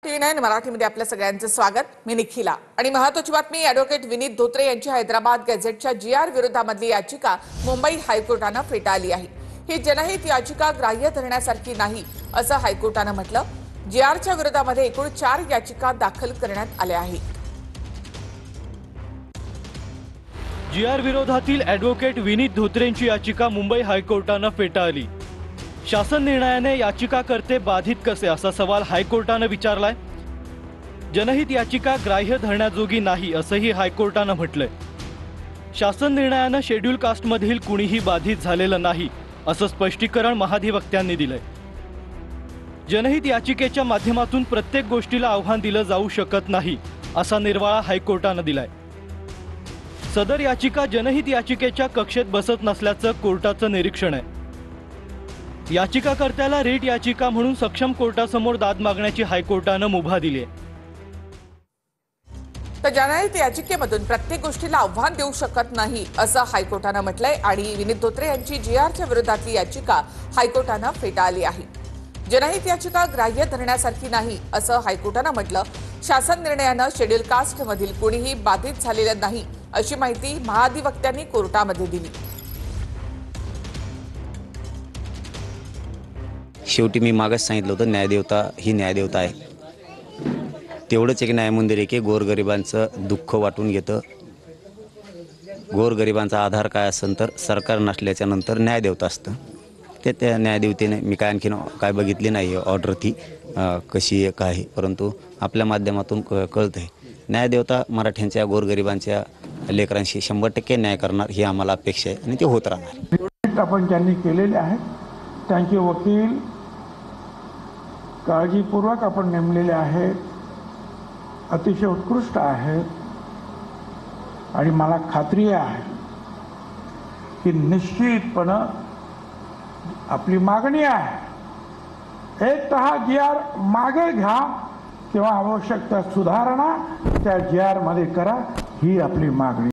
टी9 मराठीमध्ये आपल्या सगळ्यांचं स्वागत। मी निखिला आणि महत्त्वाची बातमी, ॲडव्होकेट विनीत धोत्रे यांची हैदराबाद गॅझेटच्या जीआर विरोधामधली याचिका मुंबई हायकोर्टाने फेटाळली आहे। ही जनहित याचिका ग्राह्य धरण्यासारखी नाही असं हायकोर्टाने म्हटलं। जीआरच्या विरोधामध्ये एकूण 4 याचिका दाखल करण्यात आल्या आहेत। जीआर विरोधातील ॲडव्होकेट विनीत धोत्रेंची याचिका मुंबई हायकोर्टाने फेटाळली। शासन निर्णयाने याचिकाकर्ते बाधित कसे असा सवाल हायकोर्टाने विचारलाय। जनहित याचिका ग्राह्य धरण्याजोगी नाही असंही हायकोर्टाने म्हटलंय। शासन निर्णयाने शेड्यूल कास्टमधील कुणीही बाधित झालेलं नाही असं स्पष्टीकरण महाधिवक्त्यांनी दिलंय। जनहित याचिकेच्या माध्यमातून प्रत्येक गोष्टीला आव्हान दिलं जाऊ शकत नाही असा निर्वाळा हायकोर्टाने दिलाय। सदर याचिका जनहित याचिकेच्या कक्षेत बसत नसल्याचं कोर्टाचं निरीक्षण आहे। याचिकाकर्त्याला रिट याचिका म्हणून सक्षम कोर्टासमोर दाद मागण्याची हायकोर्टाने मुभा दिली आहे। तर जनहित याचिकेमधून प्रत्येक गोष्टीला आव्हान देऊ शकत नाही असं हायकोर्टाने म्हटलंय आणि विनीत धोत्रे यांची जीआरच्या विरोधातली याचिका हायकोर्टाने फेटाळली आहे। जनहित याचिका ग्राह्य धरण्यासारखी नाही असं हायकोर्टाने म्हटलं। शासन निर्णयाने शेड्यूल कास्ट मधील कोणीही बाधित झालेलं नाही अशी माहिती महाधिवक्त्यांनी कोर्टामध्ये दिली। शेवटी मी मागच सांगितलं होतं, न्यायदेवता ही न्यायदेवता आहे। तेवढंच एक न्यायमंदिर आहे की गोरगरिबांचं दुःख वाटून घेतं। गोरगरिबांचा आधार काय असेल तर सरकार नसल्याच्या नंतर न्यायदेवता असतं। त्या न्यायदेवतेने मी काय आणखीन काय बघितली नाही ऑर्डर ती कशी आहे काय, परंतु आपल्या माध्यमातून कळतंय न्यायदेवता मराठ्यांच्या गोरगरिबांच्या लेकरांशी 100% न्याय करणार ही आम्हाला अपेक्षा आहे आणि ते होत राहणार। आपण ज्यांनी केलेले आहेत त्यांचे वकील काळजीपूर्वक आपण नेमलेले आहेत, अतिशय उत्कृष्ट आहेत आणि मला खात्री आहे की निश्चितपणे आपली मागणी आहे एक हा जीआर मागे घ्या किंवा आवश्यक त्या सुधारणा त्या जीआर मध्ये करा ही आपली मागणी।